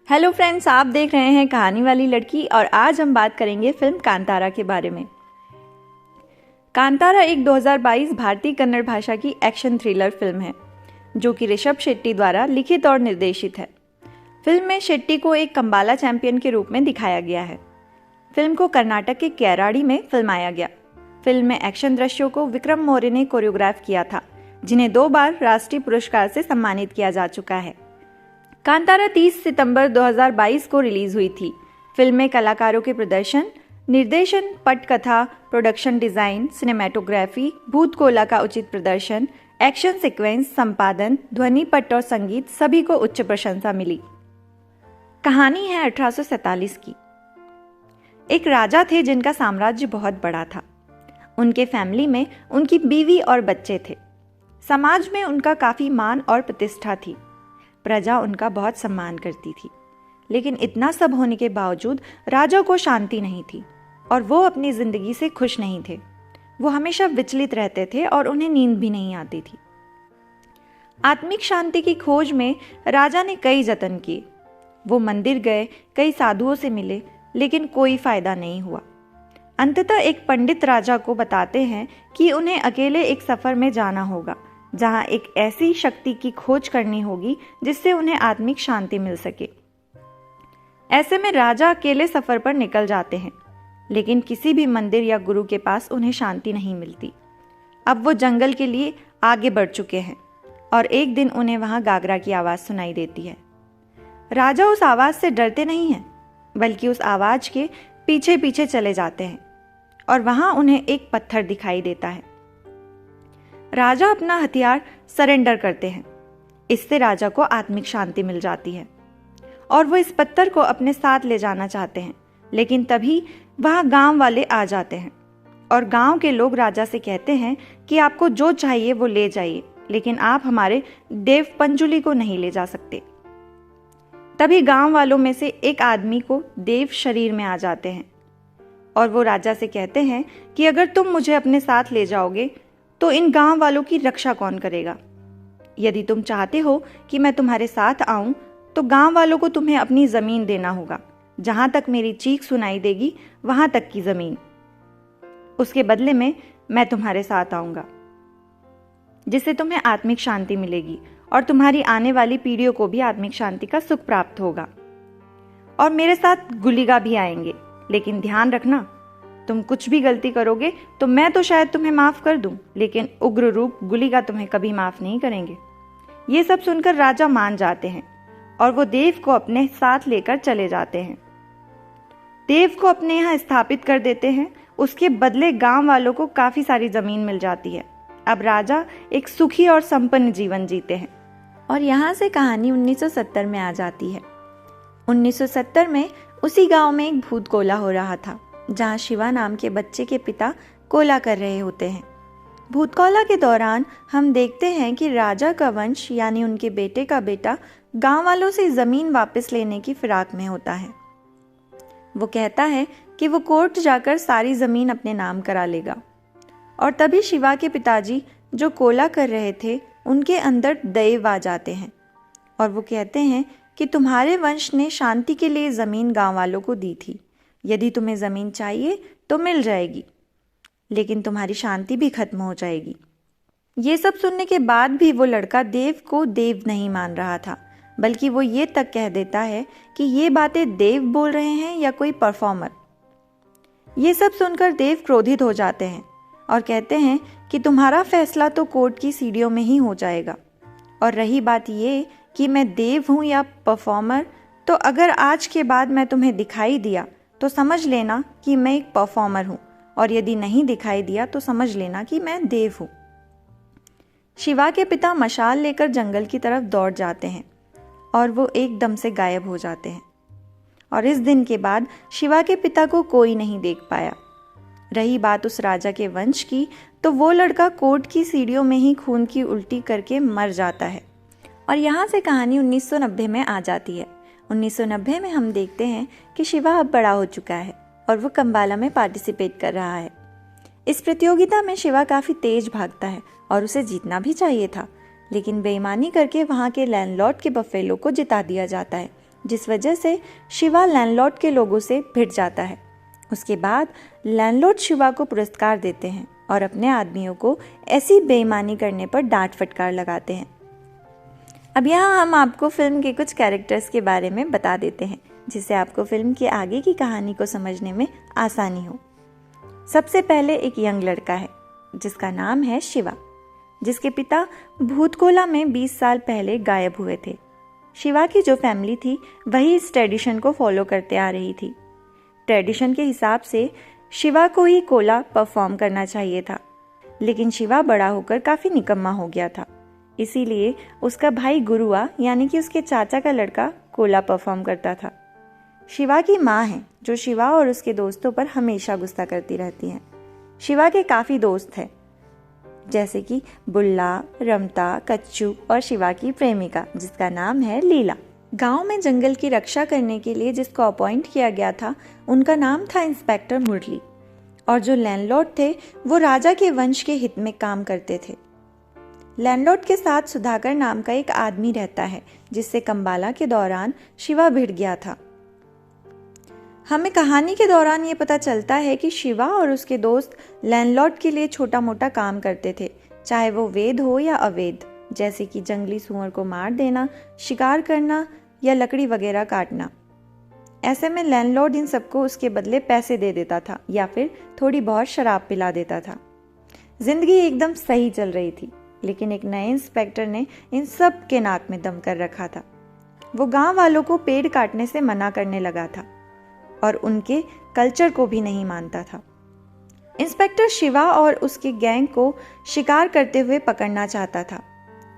Hello friends, आप देख रहे हैं कहानी वाली लड़की और आज हम बात करेंगे फिल्म कांतारा के बारे में। कांतारा एक 2022 भारतीय कन्नड़ भाषा की एक्शन थ्रिलर फिल्म है जो कि ऋषभ शेट्टी द्वारा लिखित और निर्देशित है। फिल्म में शेट्टी को एक कंबाला चैंपियन के रूप में दिखाया गया है। फिल्म को कर्नाटक के केराड़ी में फिल्माया गया। फिल्म में एक्शन दृश्यों को विक्रम मौर्य ने कोरियोग्राफ किया था, जिन्हें 2 बार राष्ट्रीय पुरस्कार से सम्मानित किया जा चुका है। कांतारा 30 सितंबर 2022 को रिलीज हुई थी। फिल्म में कलाकारों के प्रदर्शन, निर्देशन, पटकथा, प्रोडक्शन डिजाइन, सिनेमेटोग्राफी, भूतकोला का उचित प्रदर्शन, एक्शन सीक्वेंस, संपादन, ध्वनि पट और संगीत सभी को उच्च प्रशंसा मिली। कहानी है 1847 की। एक राजा थे जिनका साम्राज्य बहुत बड़ा था। उनके फैमिली में उनकी बीवी और बच्चे थे। समाज में उनका काफी मान और प्रतिष्ठा थी। प्रजा उनका बहुत सम्मान करती थी, लेकिन इतना सब होने के बावजूद राजा को शांति नहीं थी और वो अपनी जिंदगी से खुश नहीं थे। वो हमेशा विचलित रहते थे और उन्हें नींद भी नहीं आती थी। आत्मिक शांति की खोज में राजा ने कई जतन किए। वो मंदिर गए, कई साधुओं से मिले, लेकिन कोई फायदा नहीं हुआ। अंततः एक पंडित राजा को बताते हैं कि उन्हें अकेले एक सफर में जाना होगा, जहां एक ऐसी शक्ति की खोज करनी होगी जिससे उन्हें आत्मिक शांति मिल सके। ऐसे में राजा अकेले सफर पर निकल जाते हैं, लेकिन किसी भी मंदिर या गुरु के पास उन्हें शांति नहीं मिलती। अब वो जंगल के लिए आगे बढ़ चुके हैं और एक दिन उन्हें वहां गागरा की आवाज सुनाई देती है। राजा उस आवाज से डरते नहीं हैं, बल्कि उस आवाज के पीछे पीछे चले जाते हैं और वहां उन्हें एक पत्थर दिखाई देता है। राजा अपना हथियार सरेंडर करते हैं। इससे राजा को आत्मिक शांति मिल जाती है और वो इस पत्थर को अपने साथ ले जाना चाहते हैं, लेकिन तभी वहां गांव वाले आ जाते हैं और गांव के लोग राजा से कहते हैं कि आपको जो चाहिए वो ले जाइए, लेकिन आप हमारे देव पंजुली को नहीं ले जा सकते। तभी गांव वालों में से एक आदमी को देव शरीर में आ जाते हैं और वो राजा से कहते हैं कि अगर तुम मुझे अपने साथ ले जाओगे तो इन गांव वालों की रक्षा कौन करेगा? यदि तुम चाहते हो कि मैं तुम्हारे साथ आऊं तो गांव वालों को तुम्हें अपनी जमीन देना होगा। जहां तक मेरी चीख सुनाई देगी वहां तक की जमीन। उसके बदले में मैं तुम्हारे साथ आऊंगा, जिससे तुम्हें आत्मिक शांति मिलेगी और तुम्हारी आने वाली पीढ़ियों को भी आत्मिक शांति का सुख प्राप्त होगा। और मेरे साथ गुलिगा भी आएंगे, लेकिन ध्यान रखना, तुम कुछ भी गलती करोगे तो मैं तो शायद तुम्हें माफ कर दूं, लेकिन उग्र रूप गुलिगा तुम्हें कभी माफ नहीं करेंगे। ये सब सुनकर राजा मान जाते हैं और वो देव को अपने साथ लेकर चले जाते हैं। देव को अपने यहाँ स्थापित कर देते हैं। उसके बदले गांव वालों को काफी सारी जमीन मिल जाती है। अब राजा एक सुखी और संपन्न जीवन जीते हैं। और यहाँ से कहानी 1970 में आ जाती है। 1970 में उसी गांव में एक भूत कोला हो रहा था, जहां शिवा नाम के बच्चे के पिता कोला कर रहे होते हैं। भूतकोला के दौरान हम देखते हैं कि राजा का वंश यानी उनके बेटे का बेटा गांव वालों से जमीन वापस लेने की फिराक में होता है। वो कहता है कि वो कोर्ट जाकर सारी जमीन अपने नाम करा लेगा। और तभी शिवा के पिताजी जो कोला कर रहे थे उनके अंदर दैव आ जाते हैं और वो कहते हैं कि तुम्हारे वंश ने शांति के लिए जमीन गांव वालों को दी थी। यदि तुम्हें जमीन चाहिए तो मिल जाएगी, लेकिन तुम्हारी शांति भी खत्म हो जाएगी। ये सब सुनने के बाद भी वो लड़का देव को देव नहीं मान रहा था, बल्कि वो ये तक कह देता है कि ये बातें देव बोल रहे हैं या कोई परफॉर्मर। ये सब सुनकर देव क्रोधित हो जाते हैं और कहते हैं कि तुम्हारा फैसला तो कोर्ट की सीढ़ियों में ही हो जाएगा। और रही बात ये कि मैं देव हूं या परफॉर्मर, तो अगर आज के बाद मैं तुम्हें दिखाई दिया तो समझ लेना कि मैं एक परफॉर्मर हूं, और यदि नहीं दिखाई दिया तो समझ लेना कि मैं देव हूं। शिवा के पिता मशाल लेकर जंगल की तरफ दौड़ जाते हैं और वो एकदम से गायब हो जाते हैं। और इस दिन के बाद शिवा के पिता को कोई नहीं देख पाया। रही बात उस राजा के वंश की, तो वो लड़का कोर्ट की सीढ़ियों में ही खून की उल्टी करके मर जाता है। और यहाँ से कहानी 1990 में आ जाती है। 1990 में हम देखते हैं कि शिवा अब बड़ा हो चुका है और वो कंबाला में पार्टिसिपेट कर रहा है। इस प्रतियोगिता में शिवा काफ़ी तेज भागता है और उसे जीतना भी चाहिए था, लेकिन बेईमानी करके वहाँ के लैंडलॉर्ड के बफेलो को जिता दिया जाता है जिस वजह से शिवा लैंडलॉर्ड के लोगों से भिड़ जाता है। उसके बाद लैंडलॉर्ड शिवा को पुरस्कार देते हैं और अपने आदमियों को ऐसी बेईमानी करने पर डांट फटकार लगाते हैं। अब यहाँ हम आपको फिल्म के कुछ कैरेक्टर्स के बारे में बता देते हैं, जिससे आपको फिल्म के आगे की कहानी को समझने में आसानी हो। सबसे पहले एक यंग लड़का है जिसका नाम है शिवा, जिसके पिता भूतकोला में 20 साल पहले गायब हुए थे। शिवा की जो फैमिली थी वही इस ट्रेडिशन को फॉलो करते आ रही थी। ट्रेडिशन के हिसाब से शिवा को ही कोला परफॉर्म करना चाहिए था, लेकिन शिवा बड़ा होकर काफ़ी निकम्मा हो गया था, इसीलिए उसका भाई गुरुआ यानी कि उसके चाचा का लड़का कोला परफॉर्म करता था। शिवा की माँ है जो शिवा और उसके दोस्तों पर हमेशा गुस्सा करती रहती हैं। शिवा के काफ़ी दोस्त हैं, जैसे कि बुल्ला, रमता, कच्चू और शिवा की प्रेमिका जिसका नाम है लीला। गांव में जंगल की रक्षा करने के लिए जिसको अपॉइंट किया गया था उनका नाम था इंस्पेक्टर मुरली, और जो लैंडलॉर्ड थे वो राजा के वंश के हित में काम करते थे। लैंडलॉर्ड के साथ सुधाकर नाम का एक आदमी रहता है जिससे कंबाला के दौरान शिवा भिड़ गया था। हमें कहानी के दौरान ये पता चलता है कि शिवा और उसके दोस्त लैंडलॉर्ड के लिए छोटा मोटा काम करते थे, चाहे वो वैध हो या अवैध, जैसे कि जंगली सूअर को मार देना, शिकार करना या लकड़ी वगैरह काटना। ऐसे में लैंडलॉर्ड इन सबको उसके बदले पैसे दे देता था या फिर थोड़ी बहुत शराब पिला देता था। जिंदगी एकदम सही चल रही थी, लेकिन एक नए इंस्पेक्टर ने इन सब के नाक में दम कर रखा था। वो गांव वालों को पेड़ काटने से मना करने लगा था और उनके कल्चर को भी नहीं मानता था। इंस्पेक्टर शिवा और उसके गैंग को शिकार करते हुए पकड़ना चाहता था।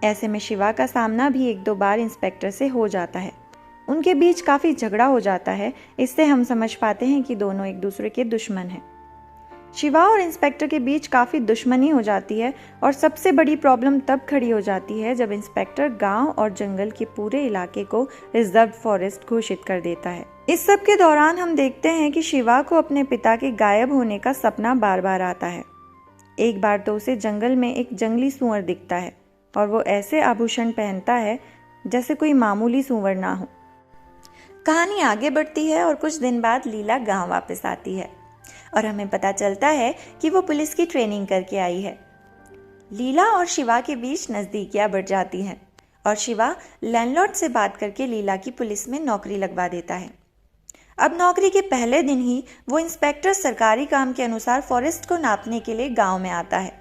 ऐसे में शिवा का सामना भी 1-2 बार इंस्पेक्टर से हो जाता है। उनके बीच काफ़ी झगड़ा हो जाता है। इससे हम समझ पाते हैं कि दोनों एक दूसरे के दुश्मन हैं। शिवा और इंस्पेक्टर के बीच काफ़ी दुश्मनी हो जाती है और सबसे बड़ी प्रॉब्लम तब खड़ी हो जाती है जब इंस्पेक्टर गांव और जंगल के पूरे इलाके को रिजर्व फॉरेस्ट घोषित कर देता है। इस सब के दौरान हम देखते हैं कि शिवा को अपने पिता के गायब होने का सपना बार बार आता है। एक बार तो उसे जंगल में एक जंगली सूअर दिखता है और वो ऐसे आभूषण पहनता है जैसे कोई मामूली सूअर ना हो। कहानी आगे बढ़ती है और कुछ दिन बाद लीला गांव वापस आती है और हमें पता चलता है कि वो पुलिस की ट्रेनिंग करके आई है। लीला और शिवा के बीच नज़दीकियां बढ़ जाती हैं और शिवा लैंडलॉर्ड से बात करके लीला की पुलिस में नौकरी लगवा देता है। अब नौकरी के पहले दिन ही वो इंस्पेक्टर सरकारी काम के अनुसार फॉरेस्ट को नापने के लिए गांव में आता है।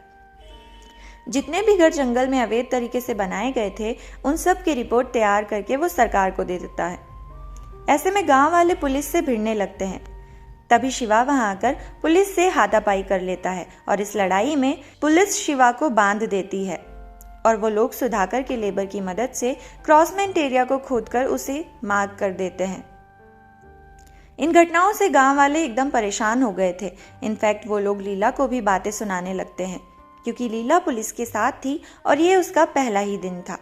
जितने भी घर जंगल में अवैध तरीके से बनाए गए थे उन सब की रिपोर्ट तैयार करके वो सरकार को दे देता है। ऐसे में गांव वाले पुलिस से भिड़ने लगते हैं। तभी शिवा वहां आकर पुलिस से हाथापाई कर लेता है और इस लड़ाई में पुलिस शिवा को बांध देती है और वो लोग सुधाकर के लेबर की मदद से क्रॉसमेंट एरिया को खोदकर उसे मार्क कर देते हैं। इन घटनाओं से गांव वाले एकदम परेशान हो गए थे। इनफैक्ट वो लोग लीला को भी बातें सुनाने लगते हैं क्योंकि लीला पुलिस के साथ थी और ये उसका पहला ही दिन था।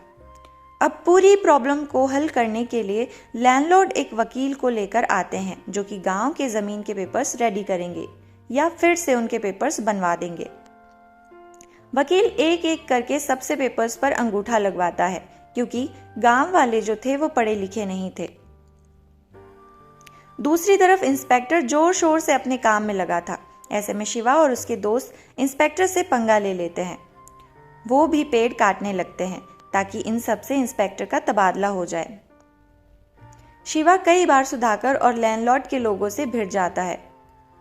अब पूरी प्रॉब्लम को हल करने के लिए लैंडलॉर्ड एक वकील को लेकर आते हैं जो कि गांव के ज़मीन के पेपर्स रेडी करेंगे या फिर से उनके पेपर्स बनवा देंगे। वकील एक एक करके सबसे पेपर्स पर अंगूठा लगवाता है क्योंकि गांव वाले जो थे वो पढ़े लिखे नहीं थे। दूसरी तरफ इंस्पेक्टर जोर शोर से अपने काम में लगा था। ऐसे में शिवा और उसके दोस्त इंस्पेक्टर से पंगा ले लेते हैं। वो भी पेड़ काटने लगते हैं ताकि इन सब से इंस्पेक्टर का तबादला हो जाए। शिवा कई बार सुधाकर और लैंडलॉर्ड के लोगों से भिड़ जाता है,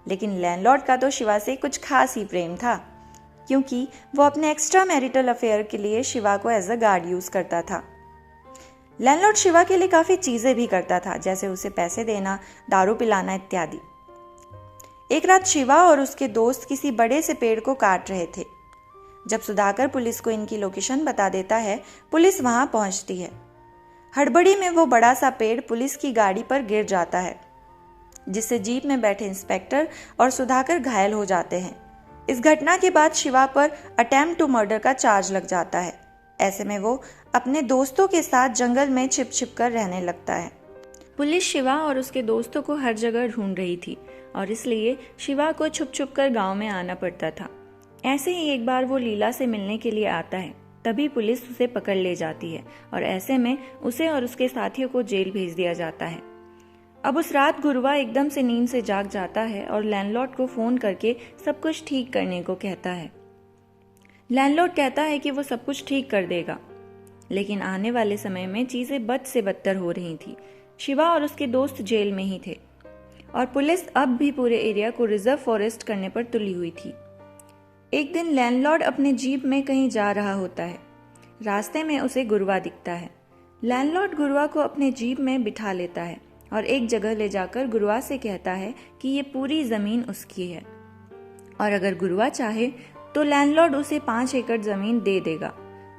लेकिन लैंडलॉर्ड का तो शिवा से कुछ खास ही प्रेम था क्योंकि वो अपने एक्स्ट्रा मैरिटल अफेयर के लिए शिवा को एज अ गार्ड यूज करता था। लैंडलॉर्ड शिवा के लिए काफ़ी चीज़ें भी करता था, जैसे उसे पैसे देना, दारू पिलाना इत्यादि। एक रात शिवा और उसके दोस्त किसी बड़े से पेड़ को काट रहे थे। जब सुधाकर पुलिस को इनकी लोकेशन बता देता है, पुलिस वहां पहुंचती है। हड़बड़ी में वो बड़ा सा पेड़ पुलिस की गाड़ी पर गिर जाता है, जिससे जीप में बैठे इंस्पेक्टर और सुधाकर घायल हो जाते हैं। इस घटना के बाद शिवा पर अटेम्प्ट टू मर्डर का चार्ज लग जाता है। ऐसे में वो अपने दोस्तों के साथ जंगल में छिप छिप कर रहने लगता है। पुलिस शिवा और उसके दोस्तों को हर जगह ढूंढ रही थी और इसलिए शिवा को छुप छुप कर गांव में आना पड़ता था। ऐसे ही एक बार वो लीला से मिलने के लिए आता है। तभी पुलिस उसे पकड़ ले जाती है और ऐसे में उसे और उसके साथियों को जेल भेज दिया जाता है। अब उस रात गुरुआ एकदम से नींद से जाग जाता है और लैंडलॉर्ड को फोन करके सब कुछ ठीक करने को कहता है। लैंडलॉर्ड कहता है कि वो सब कुछ ठीक कर देगा, लेकिन आने वाले समय में चीजें बद से बदतर हो रही थी। शिवा और उसके दोस्त जेल में ही थे और पुलिस अब भी पूरे एरिया को रिजर्व फॉरेस्ट करने पर तुली हुई थी। एक दिन लैंडलॉर्ड अपने जीप में कहीं जा रहा होता है। रास्ते में उसे गुरुआ दिखता है। लैंडलॉर्ड गुरुआ को अपने जीप में बिठा लेता है और एक जगह ले जाकर गुरुआ से कहता है कि ये पूरी जमीन उसकी है और अगर गुरुआ चाहे तो लैंडलॉर्ड उसे 5 एकड़ जमीन दे देगा।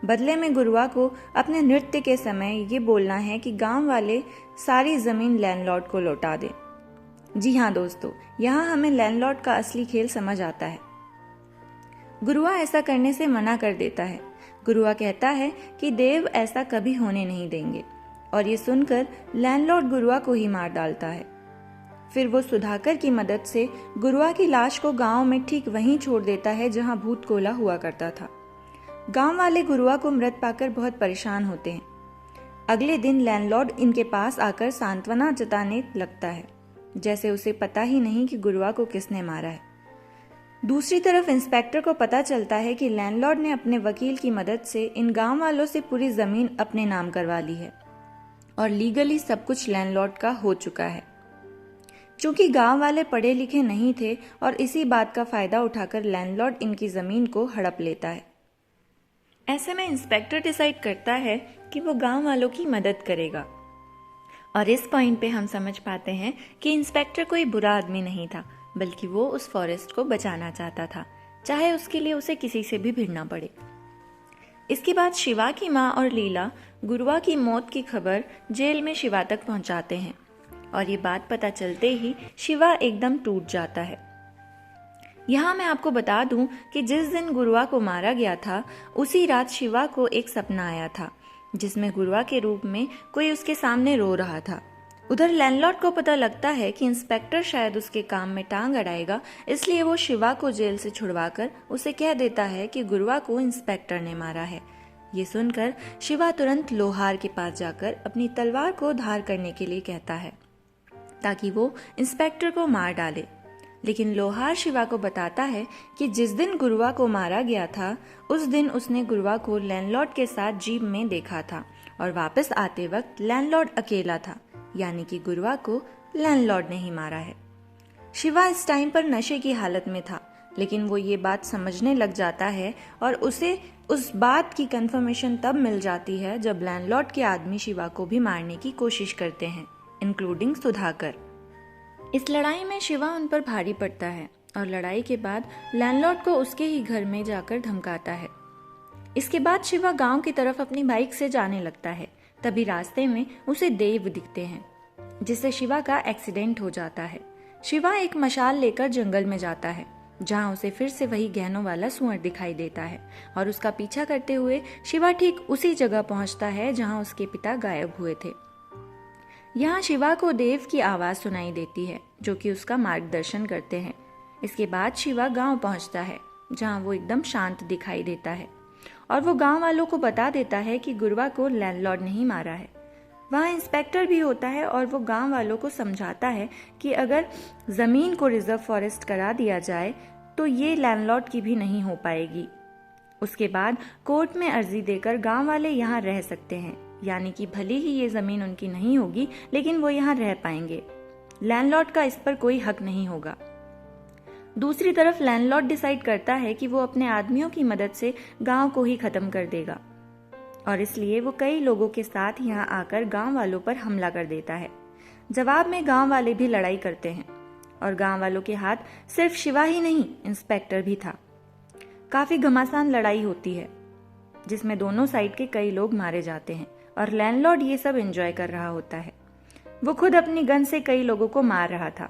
बदले में गुरुआ को अपने नृत्य के समय ये बोलना है कि गांव वाले सारी जमीन लैंडलॉर्ड को लौटा दे। जी हाँ दोस्तों, यहाँ हमें लैंडलॉर्ड का असली खेल समझ आता है। गुरुआ ऐसा करने से मना कर देता है। गुरुआ कहता है कि देव ऐसा कभी होने नहीं देंगे और ये सुनकर लैंडलॉर्ड गुरुआ को ही मार डालता है। फिर वो सुधाकर की मदद से गुरुआ की लाश को गांव में ठीक वहीं छोड़ देता है जहां भूत कोला हुआ करता था। गांव वाले गुरुआ को मृत पाकर बहुत परेशान होते हैं। अगले दिन लैंडलॉर्ड इनके पास आकर सांत्वना जताने लगता है, जैसे उसे पता ही नहीं कि गुरुआ को किसने मारा है। दूसरी तरफ इंस्पेक्टर को पता चलता है कि लैंडलॉर्ड ने अपने वकील की मदद से इन गांव वालों से पूरी जमीन अपने नाम करवा ली है और लीगली सब कुछ लैंडलॉर्ड का हो चुका है। चूंकि गांव वाले पढ़े लिखे नहीं थे और इसी बात का फायदा उठाकर लैंडलॉर्ड इनकी जमीन को हड़प लेता है। ऐसे में इंस्पेक्टर डिसाइड करता है कि वो गांव वालों की मदद करेगा और इस पॉइंट पे हम समझ पाते हैं कि इंस्पेक्टर कोई बुरा आदमी नहीं था, बल्कि वो उस फॉरेस्ट को बचाना चाहता था, चाहे उसके लिए उसे किसी से भी भिड़ना पड़े। इसके बाद शिवा की माँ और लीला गुरुआ की मौत की खबर जेल में शिवा तक पहुंचाते हैं और ये बात पता चलते ही शिवा एकदम टूट जाता है। यहाँ मैं आपको बता दूं कि जिस दिन गुरुआ को मारा गया था उसी रात शिवा को एक सपना आया था जिसमें गुरुआ के रूप में कोई उसके सामने रो रहा था। उधर लैंडलॉर्ड को पता लगता है कि इंस्पेक्टर शायद उसके काम में टांग अड़ाएगा, इसलिए वो शिवा को जेल से छुड़वाकर उसे कह देता है कि गुरुआ को इंस्पेक्टर ने मारा है। ये सुनकर शिवा तुरंत लोहार के पास जाकर अपनी तलवार को धार करने के लिए कहता है ताकि वो इंस्पेक्टर को मार डाले। लेकिन लोहार शिवा को बताता है कि जिस दिन गुरुआ को मारा गया था उस दिन उसने गुरुआ को लैंडलॉर्ड के साथ जीप में देखा था और वापस आते वक्त लैंडलॉर्ड अकेला था, यानी कि गुरुआ को लैंडलॉर्ड ने ही मारा है। शिवा इस टाइम पर नशे की हालत में था, लेकिन वो ये बात समझने लग जाता है और उसे उस बात की कंफर्मेशन तब मिल जाती है जब लैंडलॉर्ड के आदमी शिवा को भी मारने की कोशिश करते हैं, इंक्लूडिंग सुधाकर। इस लड़ाई में शिवा उन पर भारी पड़ता है और लड़ाई के बाद लैंडलॉर्ड को उसके ही घर में जाकर धमकाता है। इसके बाद शिवा गांव की तरफ अपनी बाइक से जाने लगता है। तभी रास्ते में उसे देव दिखते हैं, जिससे शिवा का एक्सीडेंट हो जाता है। शिवा एक मशाल लेकर जंगल में जाता है, जहां उसे फिर से वही गहनों वाला सुअर दिखाई देता है और उसका पीछा करते हुए शिवा ठीक उसी जगह पहुंचता है जहां उसके पिता गायब हुए थे। यहाँ शिवा को देव की आवाज सुनाई देती है जो कि उसका मार्गदर्शन करते हैं। इसके बाद शिवा गांव पहुंचता है जहां वो एकदम शांत दिखाई देता है और वो गांव वालों को बता देता है कि गुरुआ को लैंडलॉर्ड ने ही मारा है। वहाँ इंस्पेक्टर भी होता है और वो गांव वालों को समझाता है कि अगर जमीन को रिजर्व फॉरेस्ट करा दिया जाए तो ये लैंडलॉर्ड की भी नहीं हो पाएगी। उसके बाद कोर्ट में अर्जी देकर गांव वाले यहाँ रह सकते हैं, यानी कि भले ही ये जमीन उनकी नहीं होगी लेकिन वो यहाँ रह पाएंगे। लैंडलॉर्ड का इस पर कोई हक नहीं होगा। दूसरी तरफ लैंडलॉर्ड डिसाइड करता है कि वो अपने आदमियों की मदद से गांव को ही खत्म कर देगा और इसलिए वो कई लोगों के साथ यहाँ आकर गांव वालों पर हमला कर देता है। जवाब में गांव वाले भी लड़ाई करते हैं और गांव वालों के हाथ सिर्फ शिवा ही नहीं, इंस्पेक्टर भी था। काफी घमासान लड़ाई होती है जिसमें दोनों साइड के कई लोग मारे जाते हैं और लैंडलॉर्ड ये सब एंजॉय कर रहा होता है। वो खुद अपनी गन से कई लोगों को मार रहा था।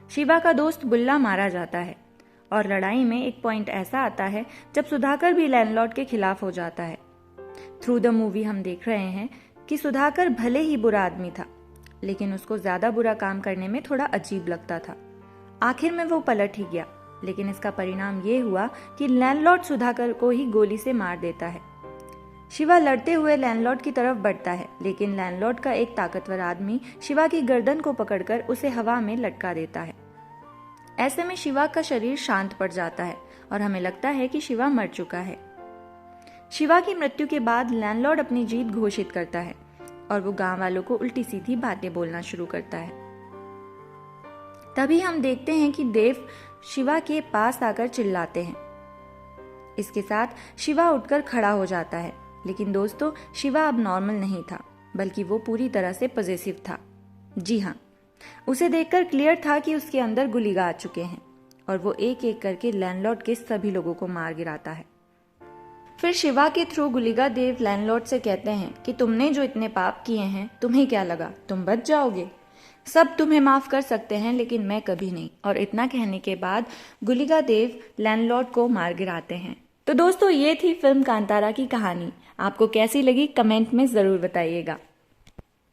शिवा का दोस्त बुल्ला मारा जाता है और लड़ाई में एक पॉइंट ऐसा आता है जब सुधाकर भी लैंडलॉर्ड के खिलाफ हो जाता है। थ्रू द मूवी हम देख रहे हैं कि सुधाकर भले ही बुरा आदमी था, लेकिन उसको ज्यादा बुरा काम करने में थोड़ा अजीब लगता था। आखिर में वो पलट ही गया लेकिन इसका परिणाम ये हुआ कि लैंडलॉर्ड सुधाकर को ही गोली से मार देता है। शिवा लड़ते हुए लैंडलॉर्ड की तरफ बढ़ता है, लेकिन लैंडलॉर्ड का एक ताकतवर आदमी शिवा की गर्दन को पकड़कर उसे हवा में लटका देता है। ऐसे में शिवा का शरीर शांत पड़ जाता है और हमें लगता है कि शिवा मर चुका है। शिवा की मृत्यु के बाद लैंडलॉर्ड अपनी जीत घोषित करता है और वो गांव वालों को उल्टी सीधी बातें बोलना शुरू करता है। तभी हम देखते हैं कि देव शिवा के पास आकर चिल्लाते हैं। इसके साथ शिवा उठकर खड़ा हो जाता है, लेकिन दोस्तों शिवा अब नॉर्मल नहीं था, बल्कि वो पूरी तरह से पॉजेसिव था। जी हाँ, उसे देखकर क्लियर था कि उसके अंदर गुलिगा आ चुके हैं और वो एक एक करके लैंडलॉर्ड के सभी लोगों को मार गिराता है। फिर शिवा के थ्रू गुलिगा देव लैंडलॉर्ड से कहते हैं कि तुमने जो इतने पाप किए हैं, तुम्हें क्या लगा तुम बच जाओगे? सब तुम्हें माफ कर सकते हैं, लेकिन मैं कभी नहीं। और इतना कहने के बाद गुलिगा देव लैंडलॉर्ड को मार गिराते हैं। तो दोस्तों, ये थी फिल्म कांतारा की कहानी। आपको कैसी लगी कमेंट में जरूर बताइएगा।